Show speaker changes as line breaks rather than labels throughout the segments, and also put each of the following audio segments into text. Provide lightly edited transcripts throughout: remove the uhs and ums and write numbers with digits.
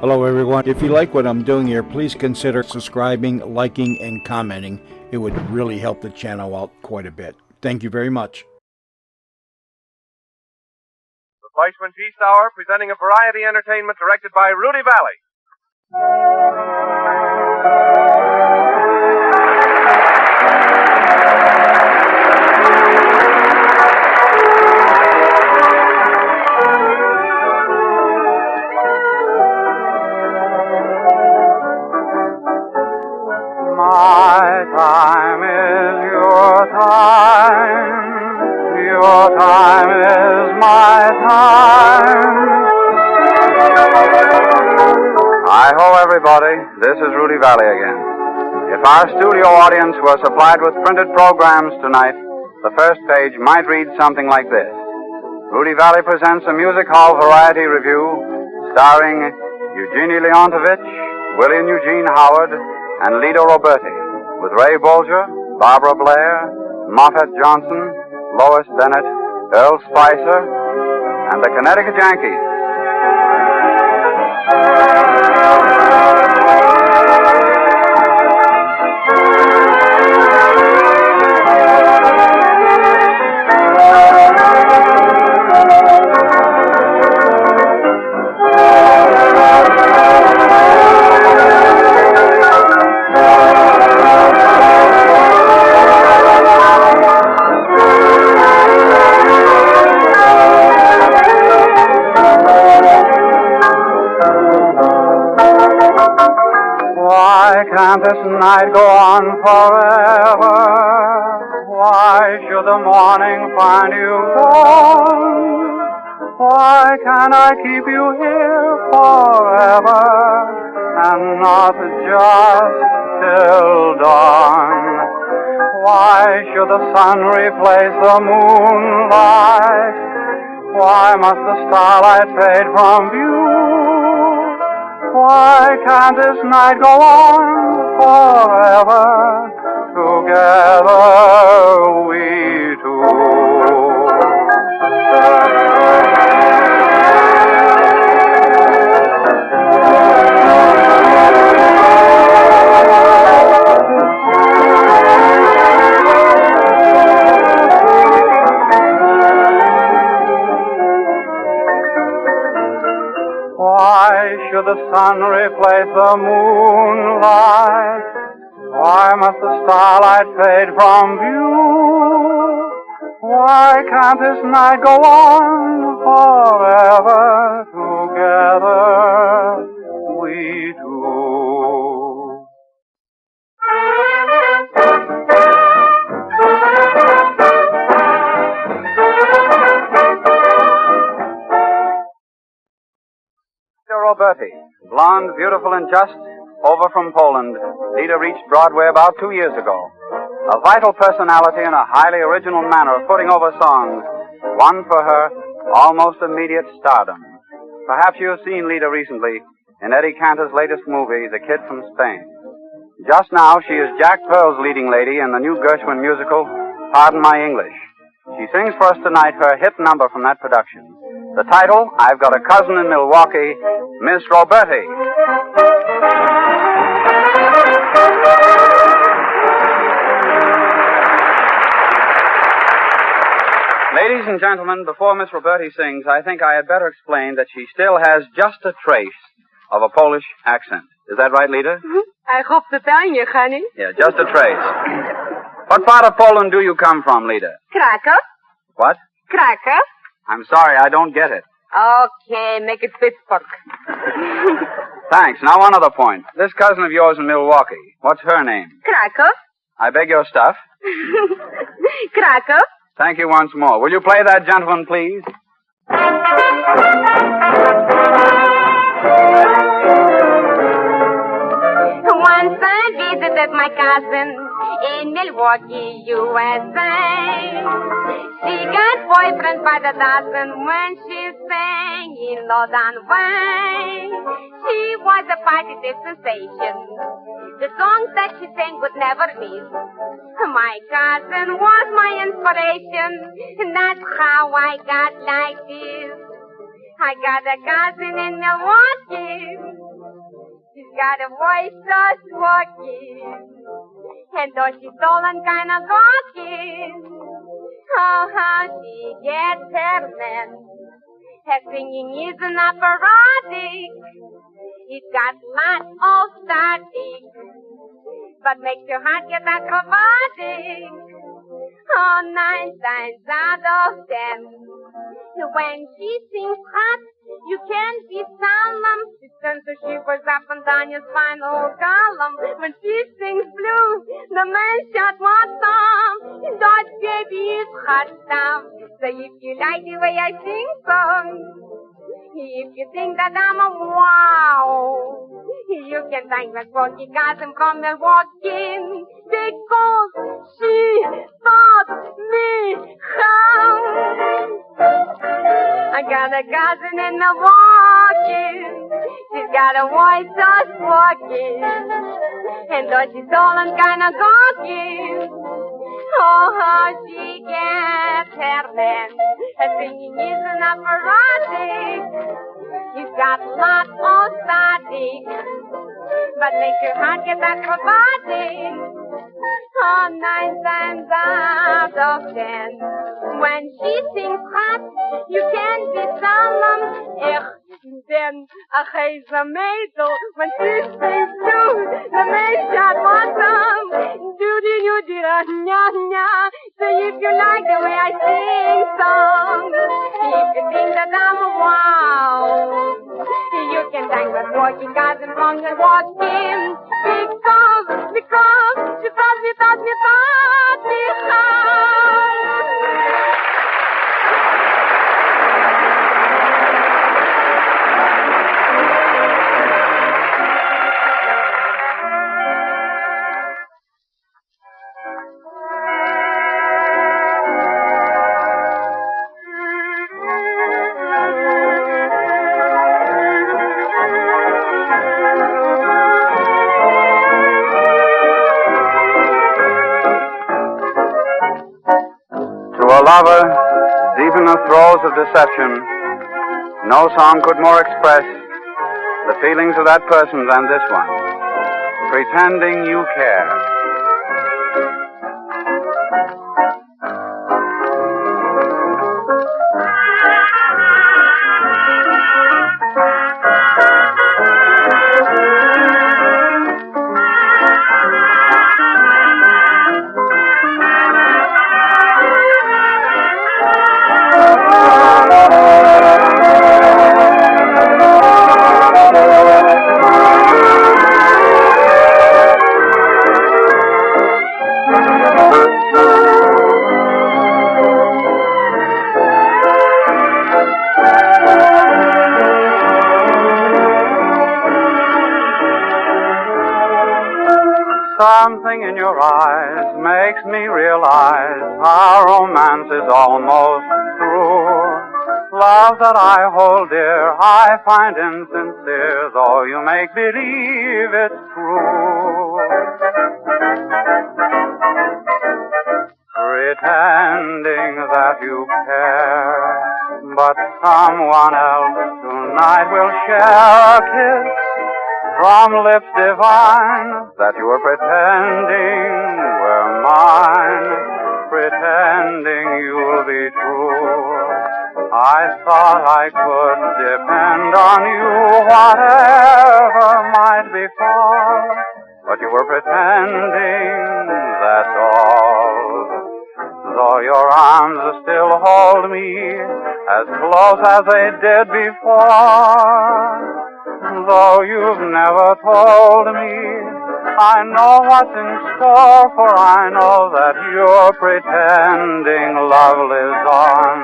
Hello, everyone. If you like what I'm doing here, please consider subscribing, liking, and commenting. It would really help the channel out quite a bit. Thank you very much.
The Fleischman Feast Hour, presenting a variety entertainment directed by Rudy Valley.
My time is your time. Your time is my time. Hi-ho, everybody. This is Rudy Valley again. If our studio audience were supplied with printed programs tonight, the first page might read something like this. Rudy Valley presents a music hall variety review starring Eugenie Leontivich, William Eugene Howard, and Lido Roberti, with Ray Bolger, Barbara Blair, Moffat Johnson, Lois Bennett, Earl Spicer, and the Connecticut Yankees. Why can't this night go on forever? Why should the morning find you gone? Why can't I keep you here forever and not just till dawn? Why should the sun replace the moonlight? Why must the starlight fade from view? Why can't this night go on forever? Together we two. Why should the sun replace the moonlight? Why must the starlight fade from view? Why can't this night go on forever? Together we two. Roberti, blonde, beautiful, and just, over from Poland, Lita reached Broadway about 2 years ago. A vital personality and a highly original manner of putting over songs won for her almost immediate stardom. Perhaps you have seen Lita recently in Eddie Cantor's latest movie, The Kid from Spain. Just now, she is Jack Pearl's leading lady in the new Gershwin musical, Pardon My English. She sings for us tonight her hit number from that production. The title, I've Got a Cousin in Milwaukee, Miss Roberti. Ladies and gentlemen, before Miss Roberti sings, I think I had better explain that she still has just a trace of a Polish accent. Is that right, Lita?
I hope the you, honey.
Yeah, just a trace. What part of Poland do you come from, Lita?
Krakow.
What?
Krakow.
I'm sorry, I don't get it.
Okay, make it Pittsburgh.
Thanks. Now, one other point. This cousin of yours in Milwaukee, what's her name?
Krakow.
I beg your stuff.
Krakow.
Thank you once more. Will you play that gentleman, please?
Once I visited my cousin in Milwaukee, USA. She got boyfriends by the dozen when she sang in Northern Way. She was a positive sensation. The songs that she sang would never miss. My cousin was my inspiration, and that's how I got like this. I got a cousin in Milwaukee. got a voice so smoky, and though she's stolen kind of gawky, oh, how she gets her men. Her singing is an operatic. It's got lots of static, but makes your heart get acrobatic. Oh, 9 times out of 10. When she sings hot, you can't be solemn. She turns her shivers up and down your spinal column. When she sings blue, the man shot wants some. That baby is hot down. So if you like the way I sing song, if you think that I'm a wow, you can thank the Porky cousin from Milwaukee, because she taught me how. I got a cousin in Milwaukee. She's got a voice so smoky, and though she's tall and kind of gawky, oh, how she gets her man. Her singing is an operatic. She's got lots of static, but makes your heart get acrobatic. Oh, 9 times out of 10. When she sings hot, you can't be solemn. Ben a geeze metel. When she sings blue, the man shot bottom. Do-dee-doo-dee-da-nya-nya. So if you like the way I sing songs, if you think that I'm a wow, you can thank the working guys and wrong and walking. Because she taught me how.
To a lover, deep in the throes of deception, no song could more express the feelings of that person than this one. Pretending you care. Something in your eyes makes me realize our romance is almost through. Love that I hold dear, I find insincere, though you make believe it's true. Pretending that you care, but someone else tonight will share a kiss from lips divine that you were pretending were mine, pretending you'll be true. I thought I could depend on you, whatever might befall, but you were pretending, that's all. Though your arms still hold me as close as they did before, though you've never told me, I know what's in store, for I know that you're pretending love lives on.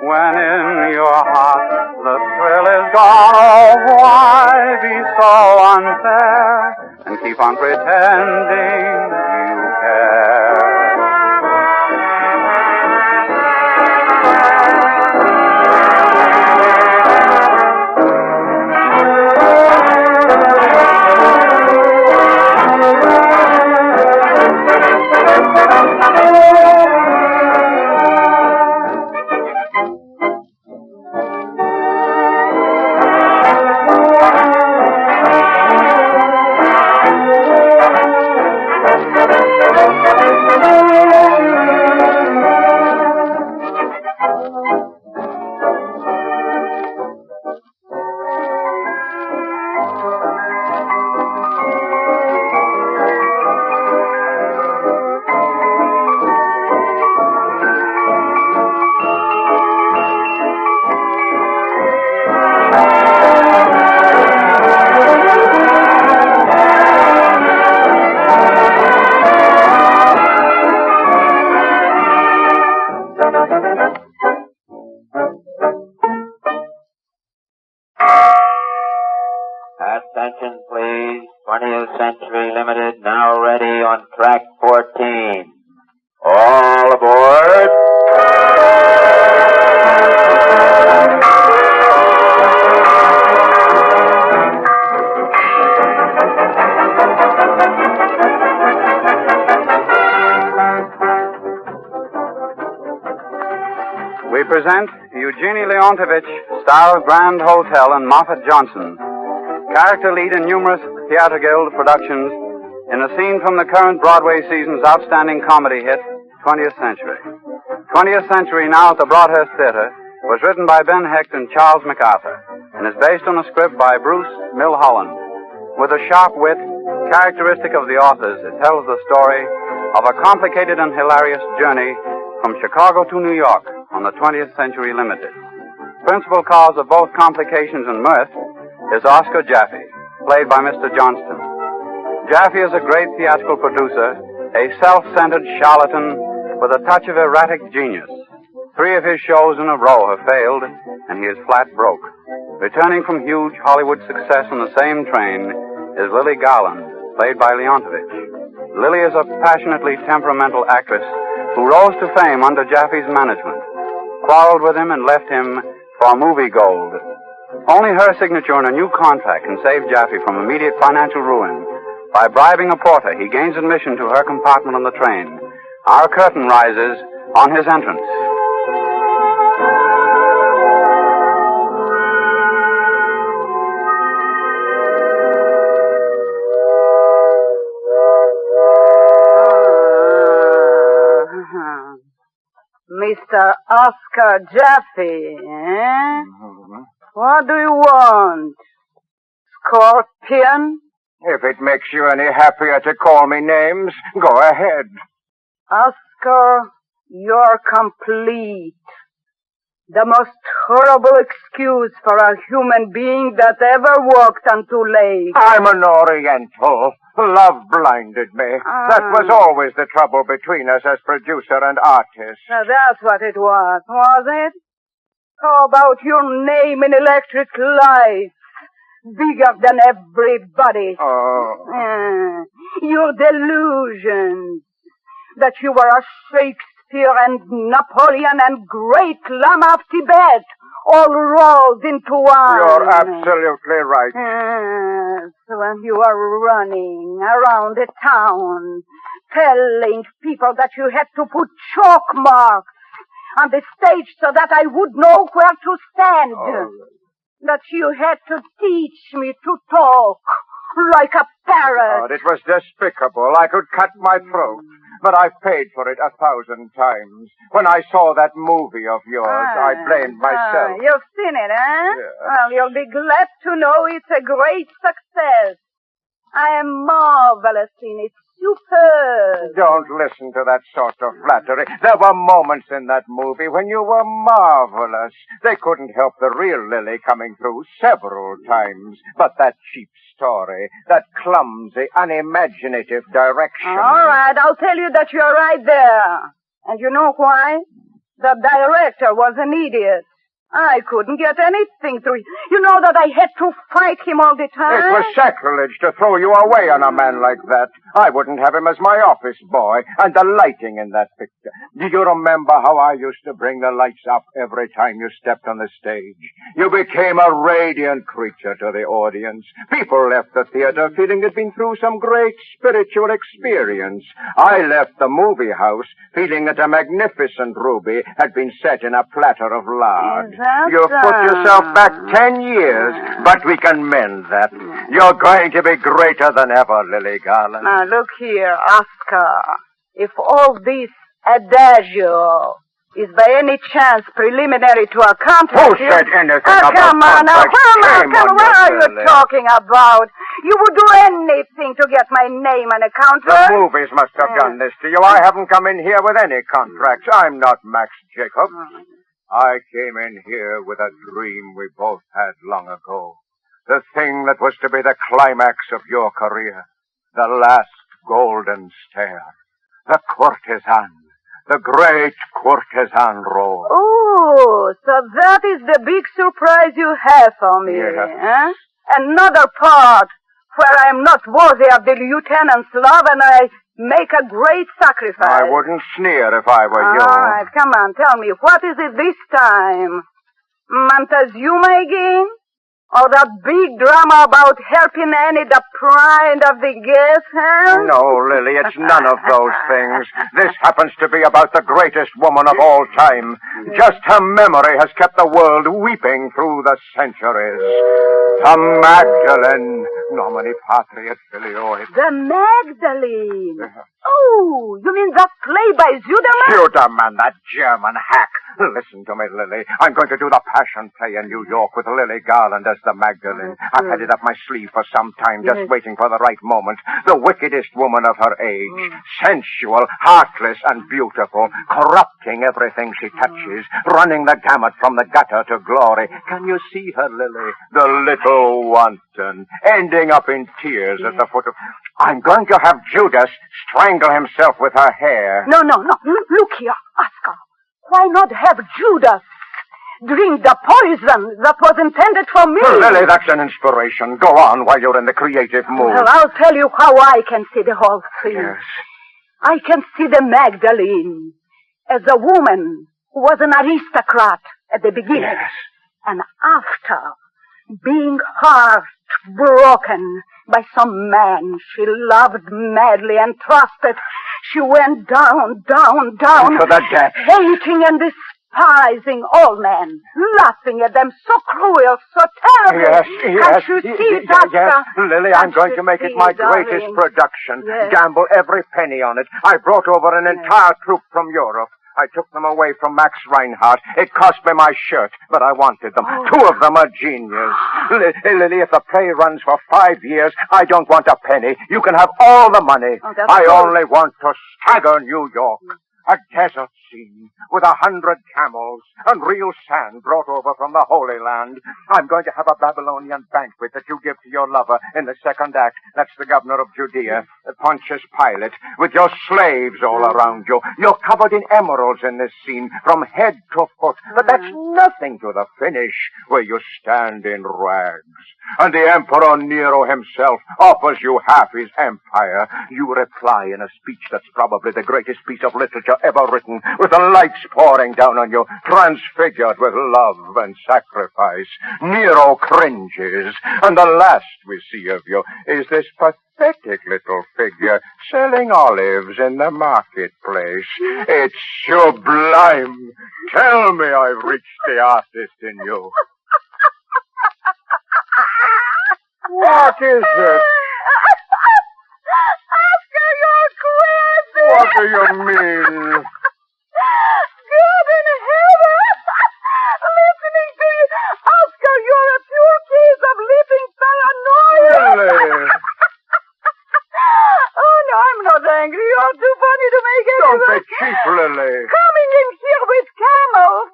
When in your heart the thrill is gone, oh, why be so unfair and keep on pretending you care?
Attention, please. 20th Century Limited now ready on track 14. All aboard.
We present Eugenie Leontivich, star of Grand Hotel and Moffat Johnson, character lead in numerous Theatre Guild productions in a scene from the current Broadway season's outstanding comedy hit, 20th Century. 20th Century, now at the Broadhurst Theatre, was written by Ben Hecht and Charles MacArthur and is based on a script by Bruce Milholland. With a sharp wit characteristic of the authors, it tells the story of a complicated and hilarious journey from Chicago to New York on the 20th Century Limited. Principal cause of both complications and mirth is Oscar Jaffe, played by Mr. Johnston. Jaffe is a great theatrical producer, a self-centered charlatan with a touch of erratic genius. 3 of his shows in a row have failed, and he is flat broke. Returning from huge Hollywood success on the same train is Lily Garland, played by Leontivich. Lily is a passionately temperamental actress who rose to fame under Jaffe's management, quarreled with him and left him for movie gold. Only her signature on a new contract can save Jaffe from immediate financial ruin. By bribing a porter, he gains admission to her compartment on the train. Our curtain rises on his entrance.
Mr. Oscar Jaffe, eh? What do you want? Scorpion?
If it makes you any happier to call me names, go ahead.
Oscar, you're complete. The most horrible excuse for a human being that ever walked on 2 legs.
I'm an Oriental. Love blinded me. That was always the trouble between us as producer and artist.
Now that's what it was it? How about your name in electric light? Bigger than everybody.
Oh.
Your delusions. That you were a Shakespeare and Napoleon and great Lama of Tibet, all rolled into one.
You're absolutely right.
So when you are running around the town, telling people that you had to put chalk marks on the stage so that I would know where to stand. That you had to teach me to talk like a parrot.
Oh, it was despicable. I could cut my throat. But I've paid for it 1,000 times. When I saw that movie of yours, I blamed myself.
You've seen it, eh?
Yes.
Well, you'll be glad to know it's a great success. I am marvelous in it. Superb.
Don't listen to that sort of flattery. There were moments in that movie when you were marvelous. They couldn't help the real Lily coming through several times. But that cheap story, that clumsy, unimaginative direction.
All right, I'll tell you that you're right there. And you know why? The director was an idiot. I couldn't get anything through. You know that I had to fight him all the time?
It was sacrilege to throw you away on a man like that. I wouldn't have him as my office boy. And the lighting in that picture. Do you remember how I used to bring the lights up every time you stepped on the stage? You became a radiant creature to the audience. People left the theater feeling they'd been through some great spiritual experience. I left the movie house feeling that a magnificent ruby had been set in a platter of lard. You've put yourself back 10 years, but we can mend that. You're going to be greater than ever, Lily Garland.
Now, look here, Oscar. If all this adagio is by any chance preliminary to a contract...
Who said anything about
come on, now,
contracts?
come on, what are you talking about? You would do anything to get my name on a contract.
The movies must have done this to you. I haven't come in here with any contracts. I'm not Max Jacobs. I came in here with a dream we both had long ago. The thing that was to be the climax of your career. The last golden stare. The courtesan. The great courtesan role.
Oh, so that is the big surprise you have for me,
Yes.
huh? Another part where I am not worthy of the lieutenant's love and I make a great sacrifice.
I wouldn't sneer if I were you.
All right, come on, tell me, what is it this time? Montezuma again? Or that big drama about helping Annie, the pride of the guest house?
No, Lily, it's none of those things. This happens to be about the greatest woman of all time. Just her memory has kept the world weeping through the centuries. The Magdalene, nomine patri et filio et...
The Magdalene. Oh, you mean that play by Zuderman?
Zuderman, that German hack. Listen to me, Lily. I'm going to do the Passion play in New York with Lily Garland as the Magdalene. I've had it up my sleeve for some time, just waiting for the right moment. The wickedest woman of her age. Sensual, heartless, and beautiful. Corrupting everything she touches. Running the gamut from the gutter to glory. Can you see her, Lily? The little wanton. Ending up in tears at the foot of... I'm going to have Judas strangle himself with her hair.
No. Look here, Oscar. Why not have Judas drink the poison that was intended for me?
Lily, that's an inspiration. Go on while you're in the creative mood.
Well, I'll tell you how I can see the whole thing.
Yes.
I can see the Magdalene as a woman who was an aristocrat at the beginning.
Yes.
And after being heartbroken by some man she loved madly and trusted, she went down
to the depths.
hating and despising all men, laughing at them so cruel, so terrible.
Yes.
Can't you see that?
Yes, Lily, I'm going to make it my greatest production.
Yes.
Gamble every penny on it. I brought over an entire troupe from Europe. I took them away from Max Reinhardt. It cost me my shirt, but I wanted them. Two of them are genius. Lily, if the play runs for 5 years, I don't want a penny. You can have all the money. I only want to stagger New York. A desert scene with 100 camels and real sand brought over from the Holy Land. I'm going to have a Babylonian banquet that you give to your lover in the second act. That's the governor of Judea, Pontius Pilate, with your slaves all around you. You're covered in emeralds in this scene from head to foot. But that's nothing to the finish where you stand in rags. And the Emperor Nero himself offers you half his empire. You reply in a speech that's probably the greatest piece of literature ever written, with the lights pouring down on you, transfigured with love and sacrifice. Nero cringes, and the last we see of you is this pathetic little figure selling olives in the marketplace. It's sublime. Tell me I've reached the artist in you. What is it?
Oscar, you're crazy.
What do you mean?
God in heaven! Listening to you. Oscar, you're a pure case of living paranoia.
Really?
Oh, no, I'm not angry. You're too funny to make it.
Don't be cheap, Lily.
Coming in here with camels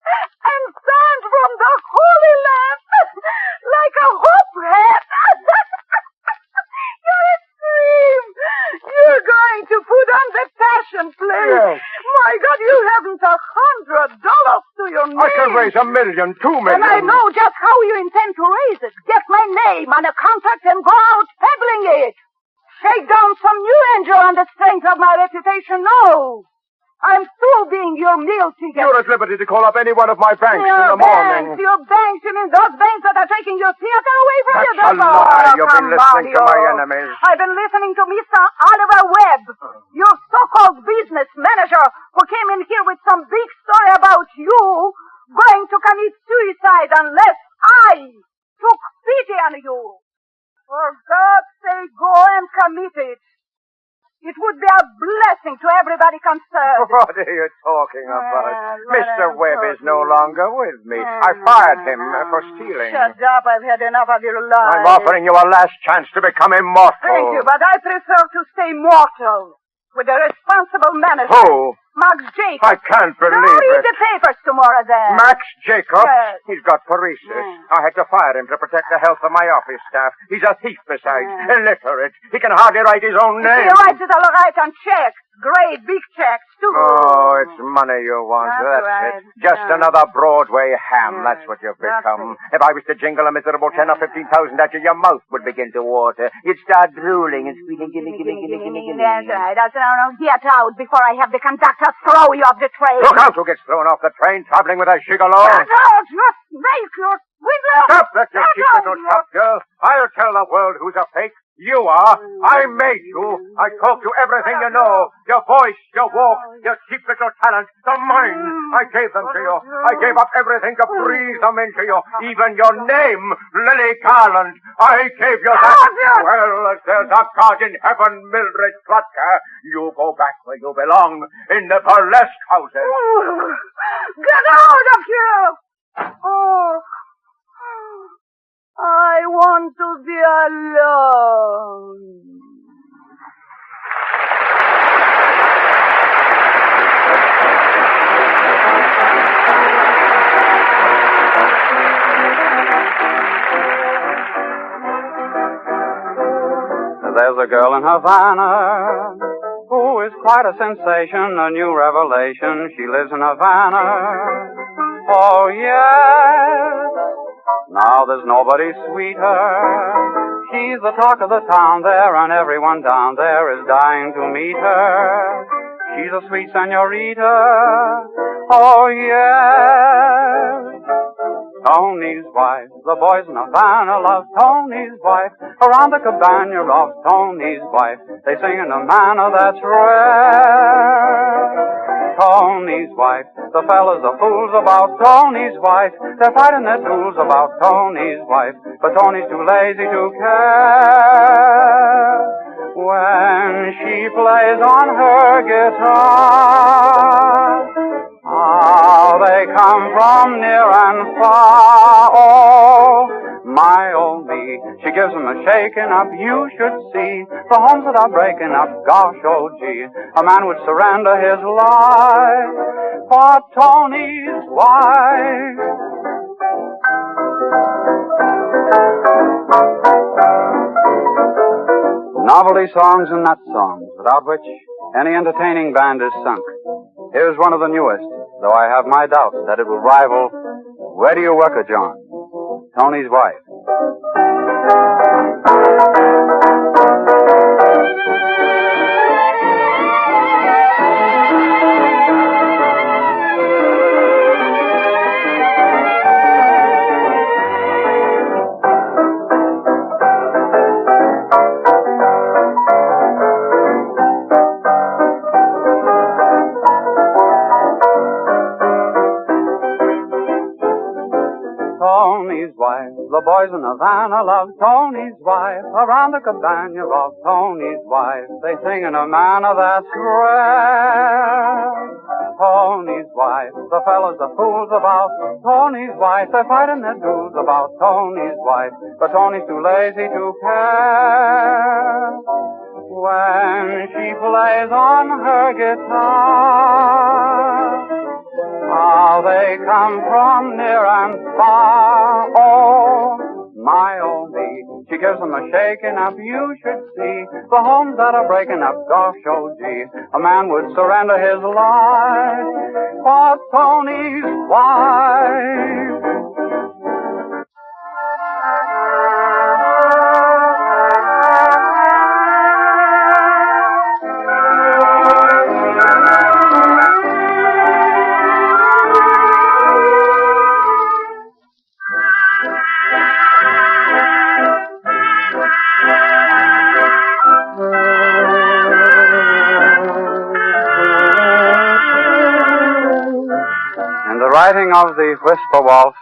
and sand from the Holy Land like a hope hat. You're extreme. You're going to put on the Passion play.
Yes.
My God, you haven't $100 to your name.
I can raise $1 million, $2 million.
And I know just how you intend to raise it. Get my name on a contract and go out peddling it. Shake down some new angel on the strength of my reputation. No. I'm through being your meal ticket.
You're at liberty to call up any one of my banks in the morning.
Your banks, you mean those banks that are taking your theater away from you?
That's a lie. You've been listening to my enemies.
I've been listening to Mr. Oliver Webb, your so-called business manager, who came in here with some big story about you going to commit suicide unless I took pity on you. For God's sake, go and commit it. It would be a blessing to everybody concerned.
What are you talking about? Mr. Webb is no longer with me. I fired him for stealing.
Shut up. I've had enough of your lies.
I'm offering you a last chance to become immortal.
Thank you, but I prefer to stay mortal with a responsible manager.
Who?
Max Jacobs.
I can't believe
read
it.
the papers tomorrow, then.
Max Jacobs?
Yes.
He's got paresis. I had to fire him to protect the health of my office staff. He's a thief besides, illiterate. He can hardly write his own name.
He writes it all right on check. Great big checks, too.
Oh, it's money you want.
That's
That's
right.
it. Just another Broadway ham.
Yeah,
That's what you've
that's
become.
it.
If I was to jingle a miserable 10 or 15,000 at you, your mouth would begin to water. You'd start drooling and squealing, gimme.
That's right. Now get out before I have the conductor throw you off the train.
Look out who gets thrown off the train traveling with a gigolo.
Get out, you snake, you swindler.
Stop that, you
Get
cheap
out,
little
you-
tough girl. I'll tell the world who's a fake. You are. I made you. I taught you everything you know. Your voice, your walk, your cheap little talent. They're mine. I gave them to you. I gave up everything to breathe them into you. Even your name, Lily Garland. I gave you that. Well, as there's a God in heaven, Mildred Clutker, you go back where you belong, in the burlesque houses.
Get out of here! Oh, I want to be alone.
There's a girl in Havana who is quite a sensation, a new revelation. She lives in Havana. Oh, yes. Now there's nobody sweeter. She's the talk of the town there, and everyone down there is dying to meet her. She's a sweet senorita. Oh, yes. Tony's wife, the boys in Havana love Tony's wife. Around the cabana of Tony's wife, they sing in a manner that's rare. Tony's wife, the fellas are fools about Tony's wife. They're fighting their tools about Tony's wife, but Tony's too lazy to care. When she plays on her guitar, how they come from near and far. Oh, my old me, she gives them a shaking up. You should see the homes that are breaking up. Gosh, oh gee, a man would surrender his life for Tony's wife. Novelty songs and nut songs, without which any entertaining band is sunk. Here's one of the newest, though I have my doubts that it will rival Where Do You Work, John? Tony's wife. Tony's wife, the boys in Havana love Tony's wife. Around the cabana of Tony's wife, they sing in a manner that's rare. Tony's wife, the fellas are fools about Tony's wife. They're fighting their duels about Tony's wife, but Tony's too lazy to care. When she plays on her guitar, how they come from near and far. Oh, my old me, she gives them a shaking up. You should see the homes that are breaking up. Gosh, oh gee, a man would surrender his life for Tony's wife. Writing of the Whisper Waltz,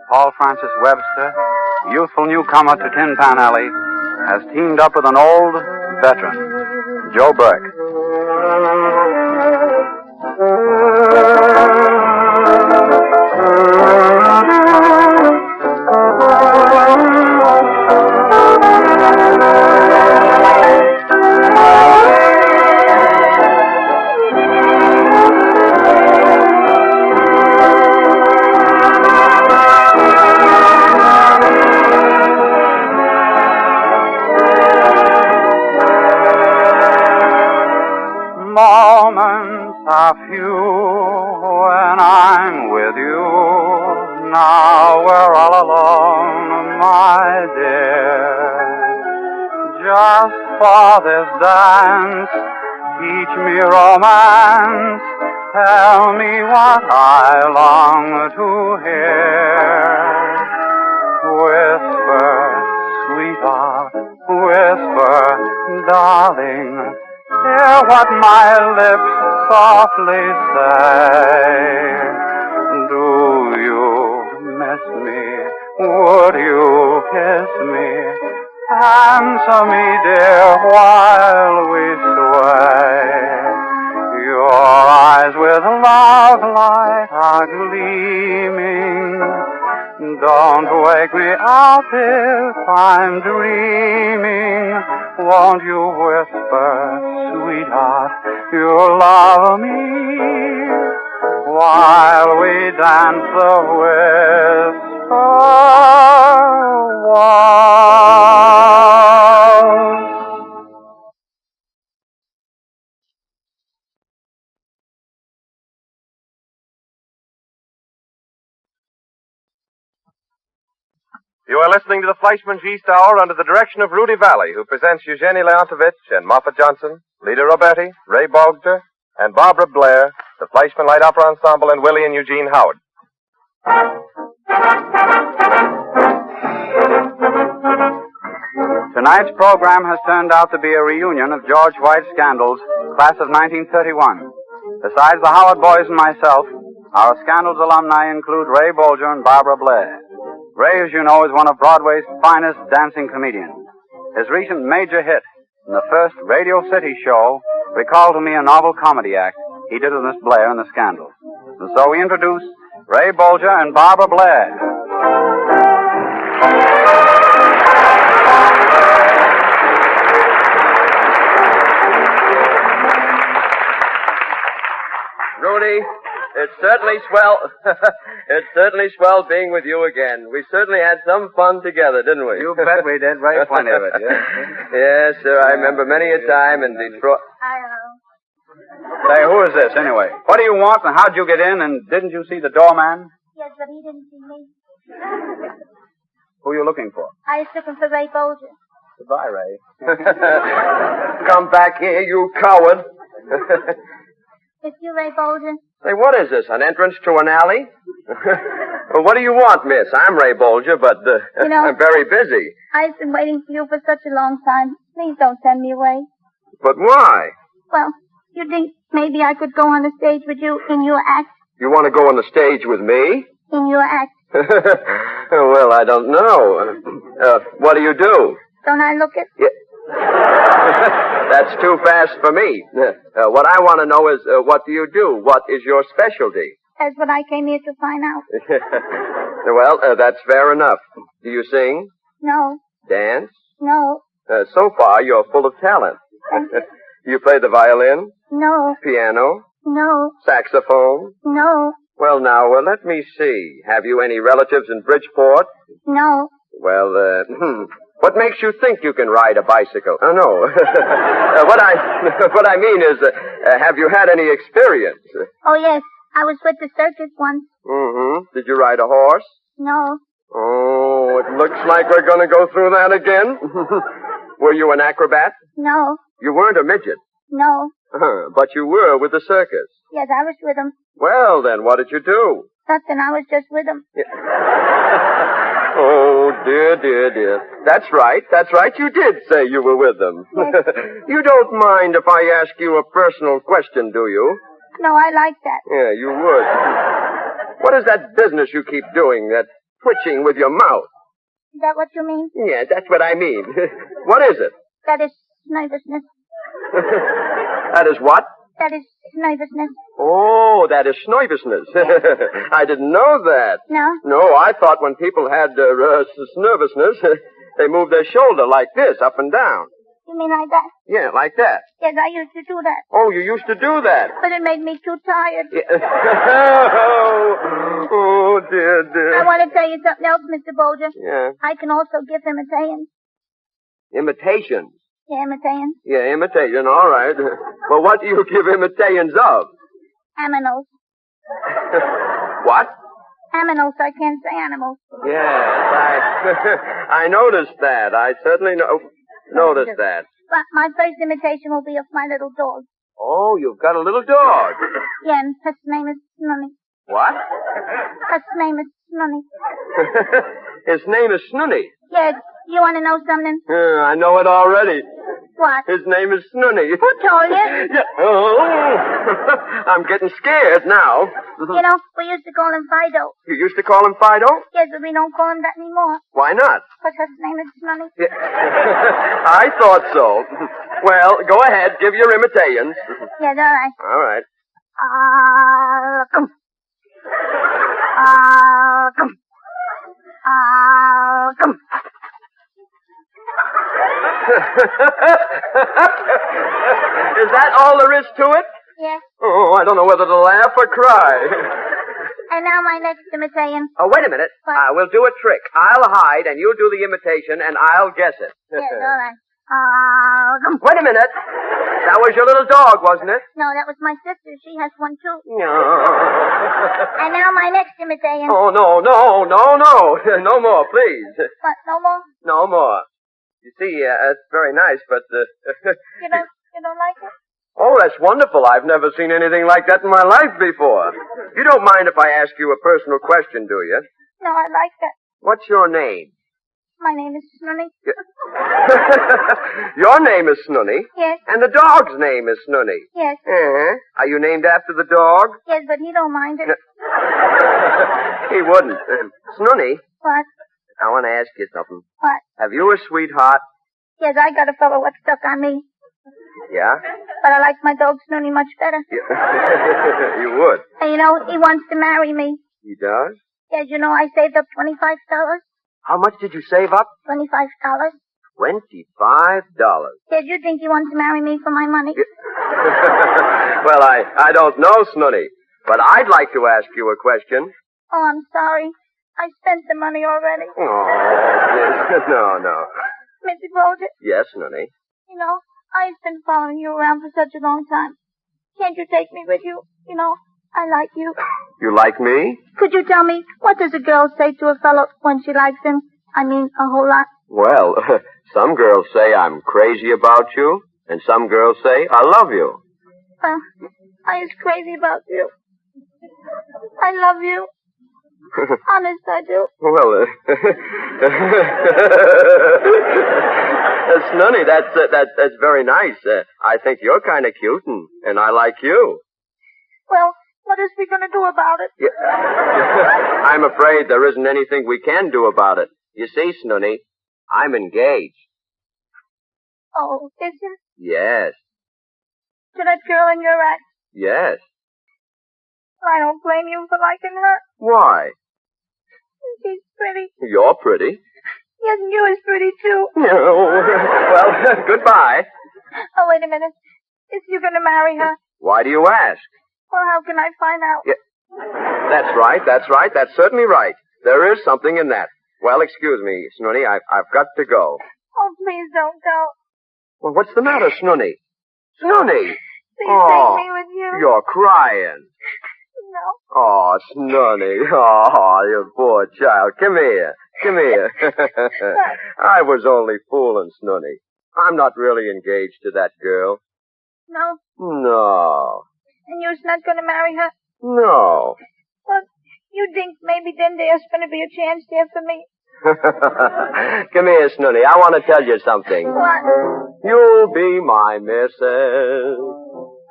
Paul Francis Webster, youthful newcomer to Tin Pan Alley, has teamed up with an old veteran, Joe Burke. my dear. Just for this dance, teach me romance. Tell me what I long to hear. Whisper, sweetheart, whisper, darling. Hear what my lips softly say. Do you miss me? Would you kiss me? Answer me, dear, while we sway. Your eyes with love light are gleaming. Don't wake me up if I'm dreaming. Won't you whisper, sweetheart, you'll love me while we dance the whisper waltz?
You are listening to the Fleischman's East Hour under the direction of Rudy Valley, who presents Eugenie Leontivich and Moffat Johnson, Lita Roberti, Ray Bolger, and Barbara Blair, the Fleischman Light Opera Ensemble, and Willie and Eugene Howard.
Tonight's program has turned out to be a reunion of George White's scandals, class of 1931. Besides the Howard boys and myself, our Scandals alumni include Ray Bolger and Barbara Blair. Ray, as you know, is one of Broadway's finest dancing comedians. His recent major hit in the first Radio City show recalled to me a novel comedy act he did with Miss Blair in the Scandals. And so we introduce Ray Bolger and Barbara Blair.
Rudy, it's certainly swell. It's certainly swell being with you again. We certainly had some fun together, didn't we?
You bet we did. Right, plenty of it. Yes,
yes, sir. I remember many a time in Detroit.
Say, who is this, anyway? What do you want, and how'd you get in, and didn't you see the doorman?
Yes, but he didn't see me.
Who are you looking for?
I was looking for Ray Bolger.
Goodbye, Ray.
Come back here, you coward.
It's you, Ray Bolger.
Say, what is this, an entrance to an alley? Well, what do you want, miss? I'm Ray Bolger, but
you know,
I'm very busy.
I've been waiting for you for such a long time. Please don't send me away.
But why?
Well, you think maybe I could go on the stage with you in your act?
You want to go on the stage with me?
In your act.
Well, I don't know. What do you do?
Don't I look it?
Yeah. That's too fast for me. What I want to know is, what do you do? What is your specialty?
That's what I came here to find out.
Well, that's fair enough. Do you sing?
No.
Dance?
No.
So far, you're full of talent. You play the violin?
No.
Piano?
No.
Saxophone?
No.
Well, now, let me see. Have you any relatives in Bridgeport?
No.
Well, what makes you think you can ride a bicycle? Oh, no. What I mean is, have you had any experience?
Oh, yes. I was with the circus once.
Mm-hmm. Did you ride a horse?
No.
Oh, it looks like we're going to go through that again. Were you an acrobat?
No.
You weren't a midget?
No.
But you were with the circus?
Yes, I was with them.
Well, then, what did you do?
Nothing. I was just with them.
Yeah. Oh, dear. That's right. You did say you were with them.
Yes.
You don't mind if I ask you a personal question, do you?
No, I like that.
Yeah, you would. What is that business you keep doing, that twitching with your mouth?
Is that what you mean?
Yes, that's what I mean. What is it?
That is nervousness.
That is what?
That is nervousness.
Oh, that is nervousness. I didn't know that.
No?
No, I thought when people had nervousness, they moved their shoulder like this, up and down.
You mean like that?
Yeah, like that.
Yes, I used to do that.
Oh, you used to do that.
But it made me too tired.
Yeah. Oh, dear.
I want to tell you something else, Mr. Bolger.
Yeah.
I can also give imitations.
Imitations?
Yeah, imitations.
Yeah, imitation, all right. Well, what do you give imitations of?
Aminos.
What?
aminals, so I can't say animals.
Yes, I noticed that. I certainly noticed that.
But my first imitation will be of my little dog.
Oh, you've got a little dog.
Yeah, and his name is Snunny.
What?
His name is Snunny.
His name is Snunny.
Yeah, you want to know something?
I know it already.
What?
His name is Snunny.
Who told you?
Yeah. Oh, I'm getting scared now.
You know, we used to call him Fido.
You used to call him Fido?
Yes, but we don't call him that anymore.
Why not?
Because his name is Snunny.
Yeah. I thought so. Well, go ahead. Give your imitations.
Yes, all right.
All right.
Come. Come.
Is that all there is to it?
Yes.
Oh, I don't know whether to laugh or cry.
And now my next imitation.
Oh, wait a minute.
What?
We'll do a trick. I'll hide, and you'll do the imitation, and I'll guess it.
Yes, all right. Come.
Wait a minute. That was your little dog, wasn't it?
No, that was my sister. She has one, too.
No.
And now my next imitation.
Oh, no. No more, please.
What, no more?
No more. You see, it's very nice, but...
You don't like it?
Oh, that's wonderful. I've never seen anything like that in my life before. You don't mind if I ask you a personal question, do you?
No, I like that.
What's your name?
My name is Snunny.
Your name is Snunny?
Yes.
And the dog's name is Snunny?
Yes.
Uh-huh. Are you named after the dog?
Yes, but he don't mind it.
He wouldn't. Snunny,
What?
I want to ask you something.
What?
Have you a sweetheart?
Yes, I got a fellow what stuck on me.
Yeah?
But I like my dog Snunny much better.
You would.
And you know, he wants to marry me.
He does?
Yes, you know, I saved up $25.
How much did you save up?
$25.
$25.
Yes, you think he wants to marry me for my money?
Well, I don't know, Snunny, but I'd like to ask you a question.
Oh, I'm sorry. I spent the money already.
Oh, no.
Mr. Bolger,
Yes, Snunny.
you know, I've been following you around for such a long time. Can't you take me with you? You know, I like you.
You like me?
Could you tell me, what does a girl say to a fellow when she likes him? I mean, a whole lot.
Well, some girls say I'm crazy about you, and some girls say I love you.
Well, I is crazy about you. I love you. Honest, I do.
Well, Snunny, that's very nice. I think you're kind of cute, and I like you.
Well, what is we going to do about it?
Yeah. I'm afraid there isn't anything we can do about it. You see, Snunny, I'm engaged.
Oh, is it?
Yes.
To that girl in your act?
Yes.
I don't blame you for liking her.
Why?
She's pretty.
You're pretty.
Yes, and you is pretty, too.
Well, goodbye.
Oh, wait a minute. Is you going to marry her?
Why do you ask?
Well, how can I find out?
Yeah. That's right. That's certainly right. There is something in that. Well, excuse me, Snunny. I've got to go.
Oh, please don't go.
Well, what's the matter, Snunny? Snunny!
Please take me with you.
You're crying.
No.
Oh, Snunny. Oh, you poor child. Come here. I was only fooling, Snunny. I'm not really engaged to that girl.
No?
No.
And you're not going to marry her?
No.
Well, you think maybe then there's going to be a chance there for me?
Come here, Snunny. I want to tell you something.
What?
You'll be my missus,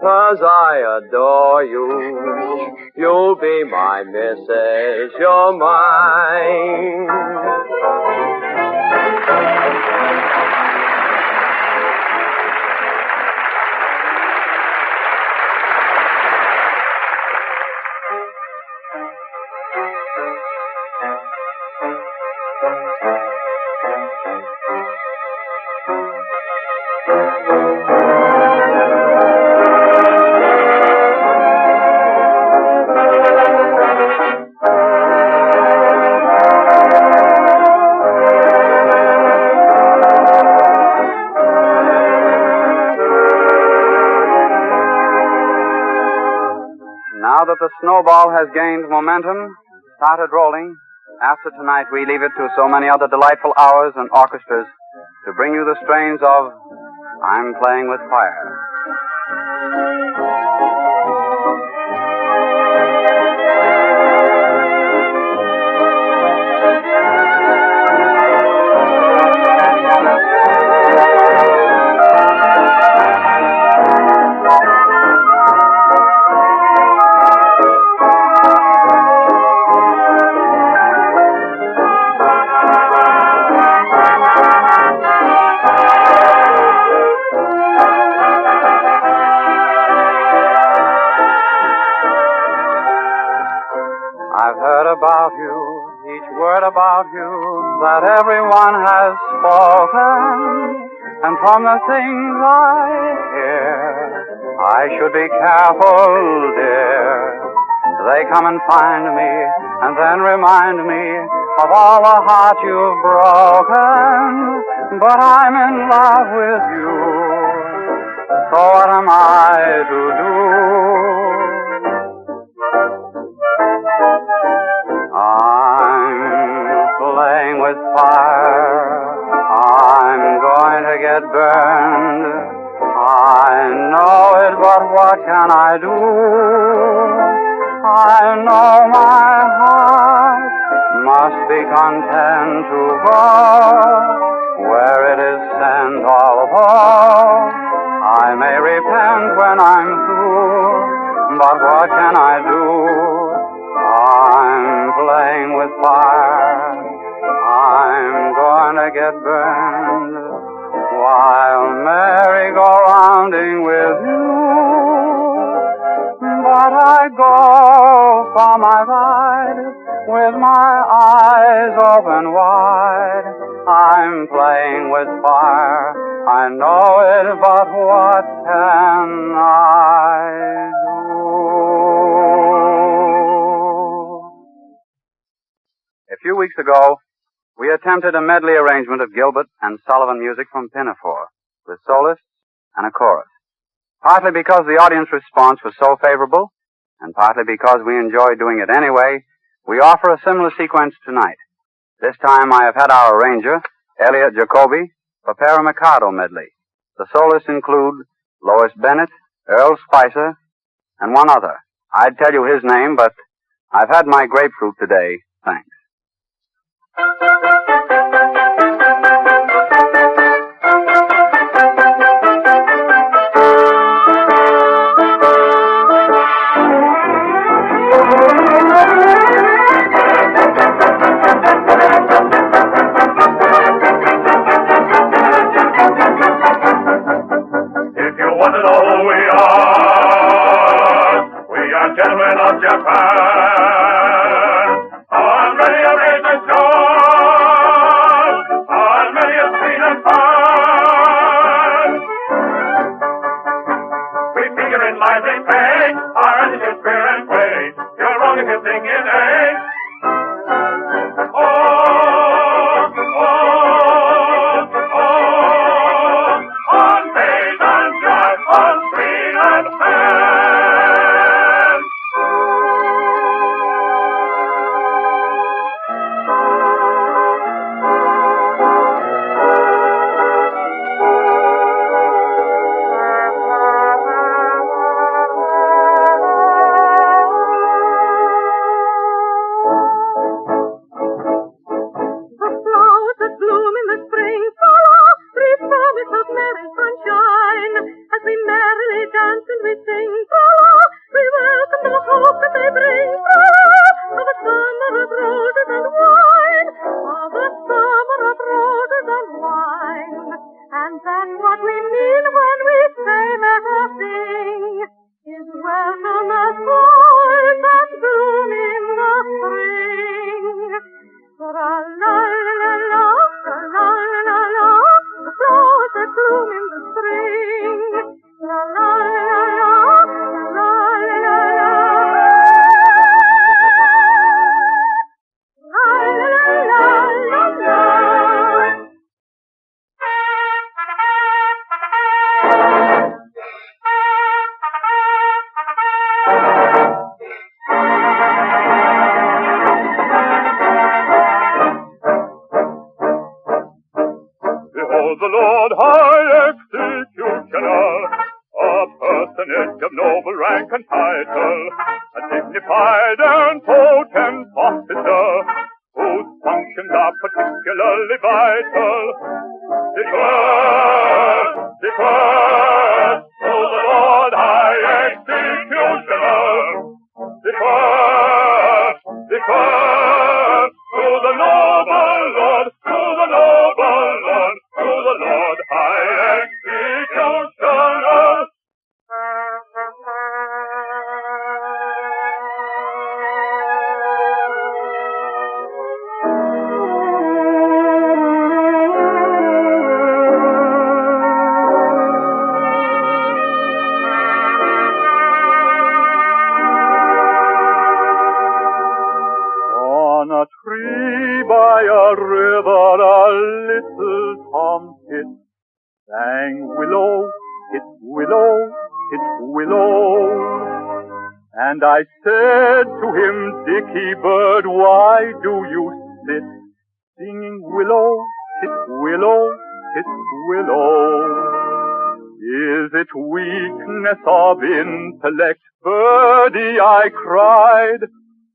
'cause I adore you. You'll be my missus. You're mine.
Now that the snowball has gained momentum, started rolling, after tonight we leave it to so many other delightful hours and orchestras to bring you the strains of I'm Playing with Fire. I've heard about you, each word about you that everyone has spoken. And from the things I hear, I should be careful, dear. They come and find me, and then remind me of all the heart you've broken. But I'm in love with you, so what am I to do? Playing with fire, I'm going to get burned. I know it, but what can I do? I know my heart must be content to go where it is sent, although I may repent when I'm through. But what can I do? I'm playing with fire. I'm gonna get burned while merry-go-rounding with you. But I go for my ride with my eyes open wide. I'm playing with fire. I know it, but what can I do? A few weeks ago, we attempted a medley arrangement of Gilbert and Sullivan music from Pinafore, with soloists and a chorus. Partly because the audience response was so favorable, and partly because we enjoyed doing it anyway, we offer a similar sequence tonight. This time I have had our arranger, Elliot Jacoby, prepare a Mikado medley. The soloists include Lois Bennett, Earl Spicer, and one other. I'd tell you his name, but I've had my grapefruit today. Thanks.
If you want to know who we are gentlemen of Japan. On many a business job, on many a scene and fun. We figure in lively pay, our attitude, fair and play. You're wrong if you think it ain't. On base and drive, on screen and fan.
The flowers that bloom in the spring, follow, please promise of merry sunshine. As we merrily dance and we sing, follow, we welcome the hope that they bring, follow, of a summer of roses and wine, of a summer of roses and wine. And that's what we mean when we say let us sing, is welcome the flowers that bloom in the spring. Tra-la-la-la-la, tra-la-la-la-la, the flowers that bloom in the spring. La-la-la-la, la-la-la-la-la, la-la-la-la-la.
Oh, the Lord High Executioner, a personage of noble rank and title, a dignified and potent officer, whose functions are particularly vital. Defer to the Lord High Executioner. Defer to the noble Lord, to the noble Lord, to the Lord High Executioner. On a tree by a river a little tomtit sang willow, hit willow, hit willow. And I said to him, Dicky bird, why do you sit singing willow, hit willow, hit willow? Is it weakness of intellect, birdie, I cried,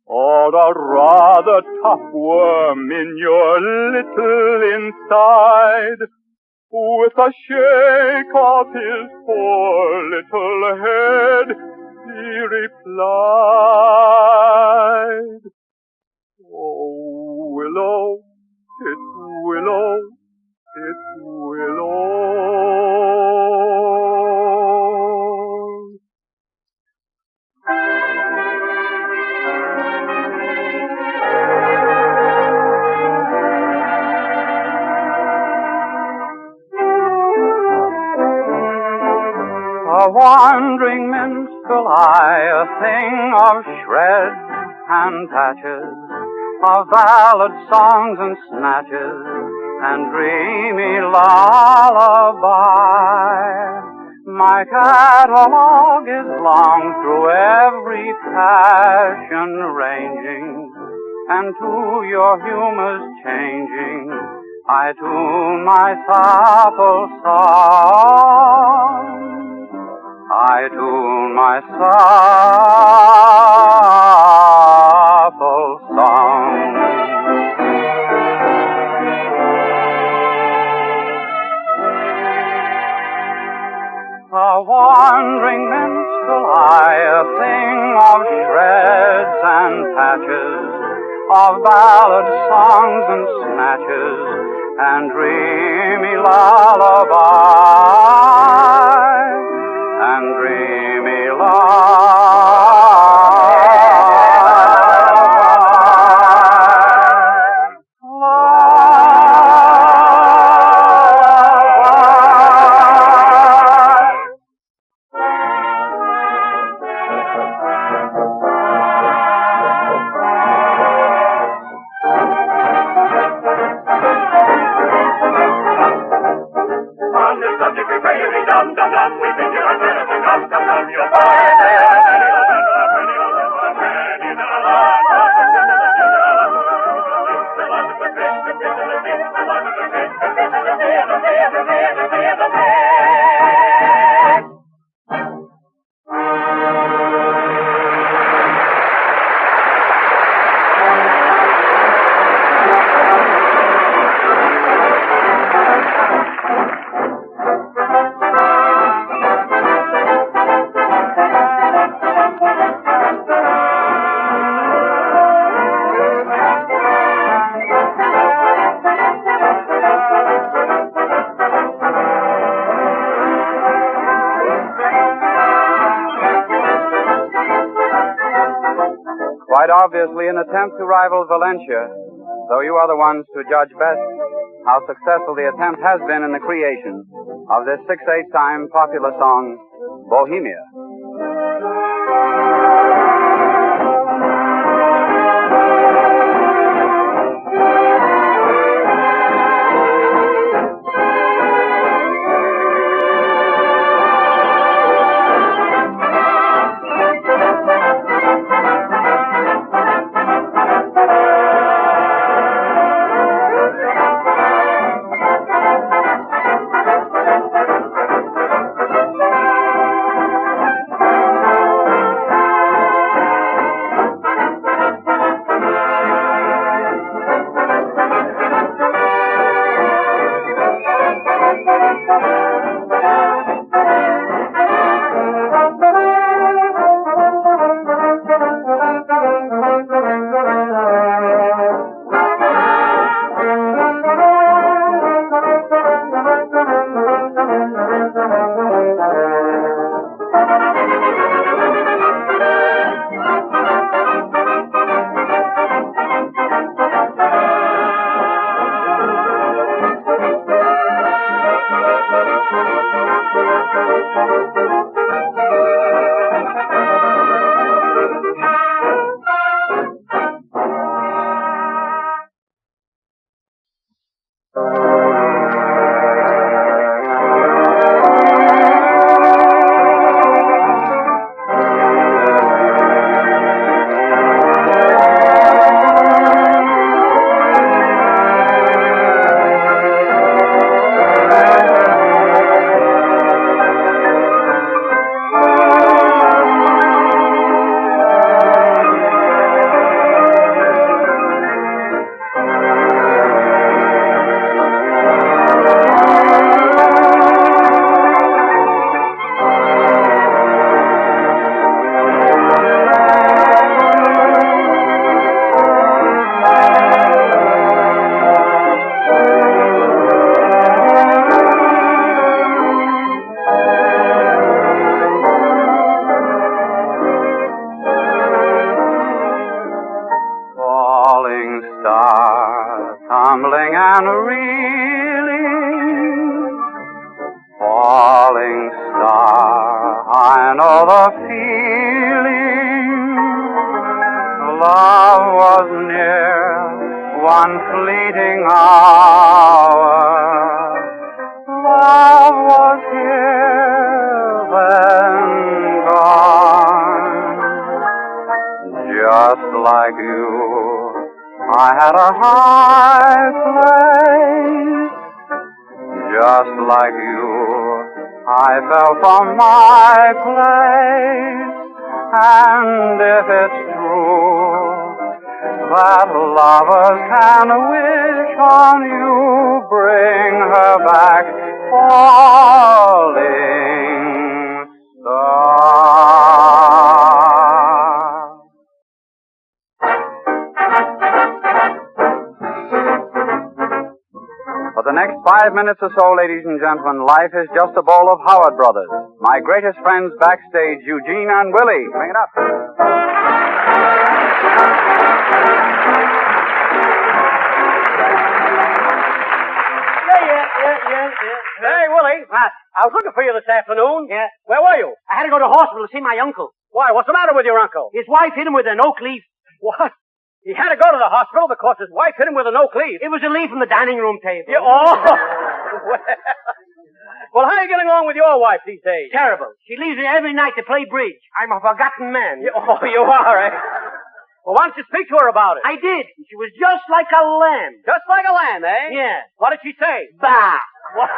or a rather tough worm in your little inside? With a shake of his poor little head, he replied, Oh, willow, it's willow, it's willow. A wandering minstrel I, a thing of shreds and patches, of ballad songs and snatches, and dreamy lullaby. My catalogue is long through every passion ranging, and to your humors changing, I tune my supple song. I tune my supple song. A wandering minstrel I, a thing of shreds and patches, of ballad songs and snatches, and dreamy lullaby. And dreamy On this subject we pray you be dum dum dum. We think you are better than dum dum dum. You'll find quite obviously an attempt to rival Valencia, though you are the ones to judge best how successful the attempt has been in the creation of this 6/8 time popular song, Bohemia.
tumbling and reeling, falling star, I know the feeling. Love was near one fleeting hour. Love was here, then gone, just like you. I had a high place, just like you. I fell from my place, and if it's true that lovers can wish on you, bring her back, falling star. For the next 5 minutes or so, ladies and gentlemen, life is just a bowl of Howard Brothers. My greatest friends backstage, Eugene and Willie. Bring it up.
Yeah. Hey, Willie. What? I was looking for you this afternoon. Yeah. Where were you? I had to go to the hospital to see my uncle. Why? What's the matter with your uncle? His wife hit him with an oak leaf. What? He had to go to the hospital because his wife hit him with an oak leaf. It was a leaf from the dining room table. Yeah, Well, how are you getting along with your wife these days? Terrible. She leaves me every night to play bridge. I'm a forgotten man. You are, eh? Well, why don't you speak to her about it? I did. She was just like a lamb. Just like a lamb, eh? Yeah. What did she say? Bah! What?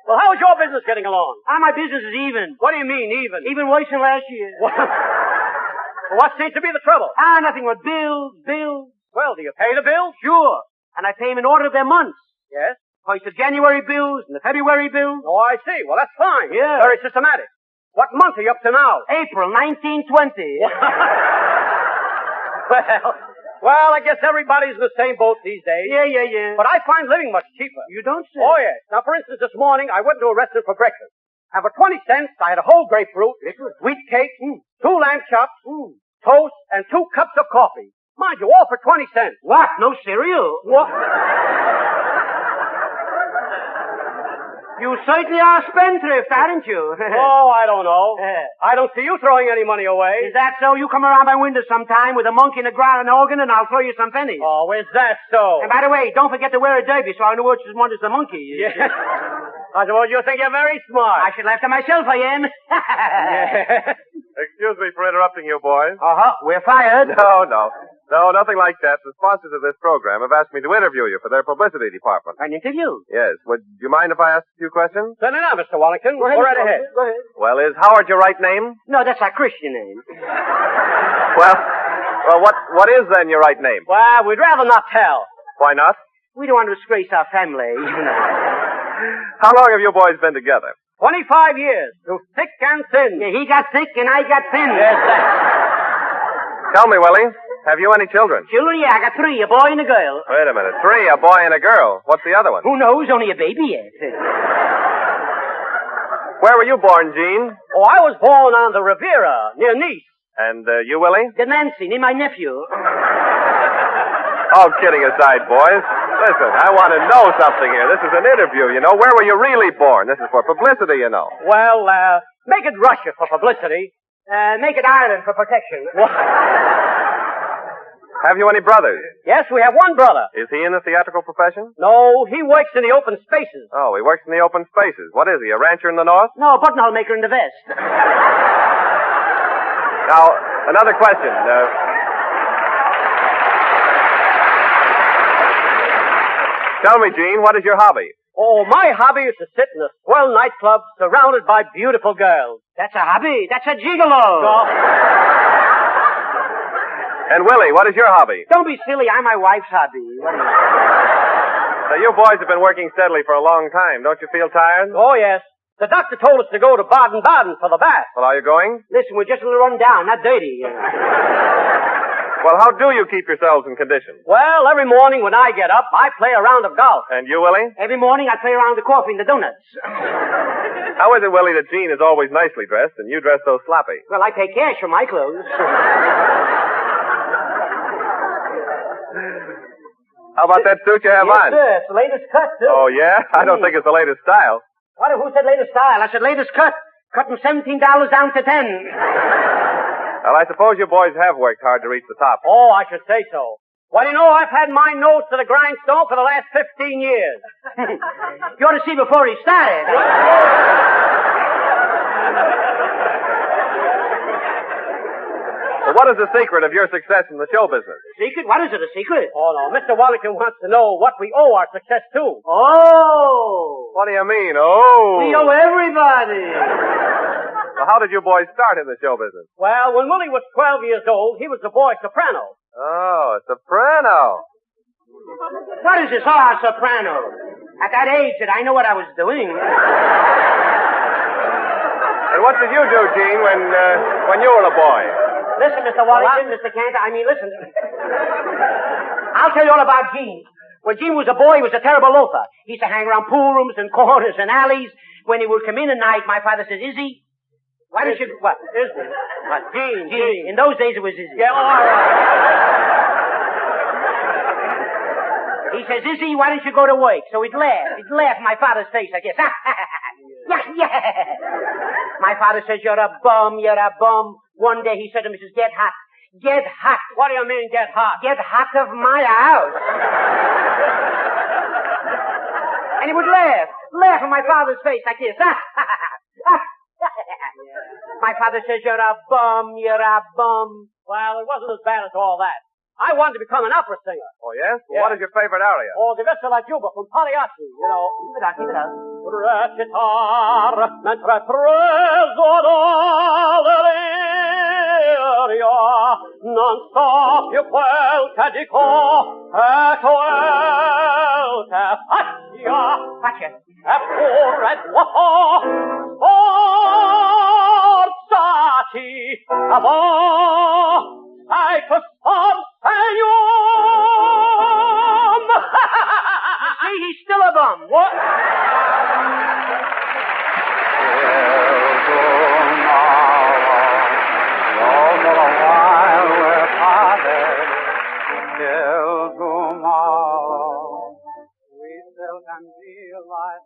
Well, how is your business getting along? My business is even. What do you mean, even? Even worse than last year. Well, what seems to be the trouble? Nothing but bills. Well, do you pay the bills? Sure. And I pay them in order of their months. Yes? First the January bills and the February bills. Oh, I see. Well, that's fine. Yeah. Very systematic. What month are you up to now? April 1920. Well, I guess everybody's in the same boat these days. Yeah. But I find living much cheaper. You don't say? Oh, yes. Now, for instance, this morning I went to a restaurant for breakfast. And for 20 cents, I had a whole grapefruit, wheat cake, 2 lamb chops, toast, and 2 cups of coffee. Mind you, all for 20 cents. What? No cereal? What? You certainly are a spendthrift, aren't you? Oh, I don't know. I don't see you throwing any money away. Is that so? You come around my window sometime with a monkey and a growl and an organ, and I'll throw you some pennies. Oh, is that so? And by the way, don't forget to wear a derby so I know which one is the monkey. Yeah. I suppose you think you're very smart. I should laugh to myself, I am.
Excuse me for interrupting you, boys.
We're fired.
No, nothing like that. The sponsors of this program have asked me to interview you for their publicity department.
An interview?
Yes. Would you mind if I asked a few questions?
Certainly not, Mr. Wallington. Go right ahead.
Go ahead.
Well, is Howard your right name?
No, that's our Christian name.
Well, what is then your right name?
Well, we'd rather not tell.
Why not?
We don't want to disgrace our family, you know.
How long have you boys been together?
25 years, through thick and thin.
Yeah, he got thick and I got thin.
Yes, sir.
Tell me, Willie, have you any children?
Children, yeah, I got 3, a boy and a girl.
Wait a minute. 3, a boy and a girl. What's the other one?
Who knows? Only a baby yet.
Where were you born, Gene?
Oh, I was born on the Riviera, near Nice.
And you, Willie?
The Nancy, near my nephew.
All kidding aside, boys. Listen, I want to know something here. This is an interview, you know. Where were you really born? This is for publicity, you know.
Well, make it Russia for publicity.
Make it Ireland for protection.
Have you any brothers?
Yes, we have one brother.
Is he in the theatrical profession?
No, he works in the open spaces.
Oh, he works in the open spaces. What is he, a rancher in the north?
No, a buttonhole maker in the vest.
Now, another question. Tell me, Gene, what is your hobby?
Oh, my hobby is to sit in a swell nightclub surrounded by beautiful girls.
That's a hobby. That's a gigolo.
And Willie, what is your hobby?
Don't be silly. I'm my wife's hobby.
So you boys have been working steadily for a long time. Don't you feel tired?
Oh, yes. The doctor told us to go to Baden-Baden for the bath.
Well, are you going?
Listen, we're just a little run down, not dirty.
Well, how do you keep yourselves in condition?
Well, every morning when I get up, I play a round of golf.
And you, Willie?
Every morning I play around the coffee and the donuts.
How is it, Willie, that Gene is always nicely dressed and you dress so sloppy?
Well, I pay cash for my clothes.
How about that suit you have on?
Yes, sir. It's the latest cut, too.
Oh, yeah? I don't think it's the latest style.
What? Who said latest style? I said latest cut. Cutting $17 down to $10.
Well, I suppose you boys have worked hard to reach the top.
Oh, I should say so. Well, you know, I've had my nose to the grindstone for the last 15 years.
You ought to see before he started.
Well, what is the secret of your success in the show business?
Secret? What is it, a secret?
Oh, no. Mr. Wellington wants to know what we owe our success to.
Oh!
What do you mean, oh?
We owe everybody.
Well, how did you boys start in the show business?
Well, when Willie was 12 years old, he was a boy soprano.
Oh, a soprano.
What is this? Oh, a soprano. At that age that I know what I was doing.
And what did you do, Gene, when you were a boy?
Listen, Mr. Wallington, Mr. Cantor, listen. I'll tell you all about Gene. When Gene was a boy, he was a terrible loafer. He used to hang around pool rooms and corners and alleys. When he would come in at night, my father says, Izzy, why don't you... What?
Izzy? What? Gene.
In those days, it was Izzy.
Yeah, all right.
He says, Izzy, why don't you go to work? So he'd laugh. He'd laugh in my father's face, I guess. Yeah. My father says, you're a bum, you're a bum. One day he said to me, says, get hot. Get hot.
What do you mean, get hot?
Get hot of my house. And he would laugh in my father's face like this. My father says, you're a bum, you're a bum.
Well, it wasn't as bad as all that. I wanted to become an opera singer.
Oh, yes? Well,
Yeah.
what is your favorite aria?
Oh, the Vesta la Juba from Pagliacci, you know.
Keep it up.
Recitar mentre preso dall'aria non so più quel che dico e quel che faccia eppure dopo sforzaci a voi sai che
See, he's still a bum.
What?
We still can feel like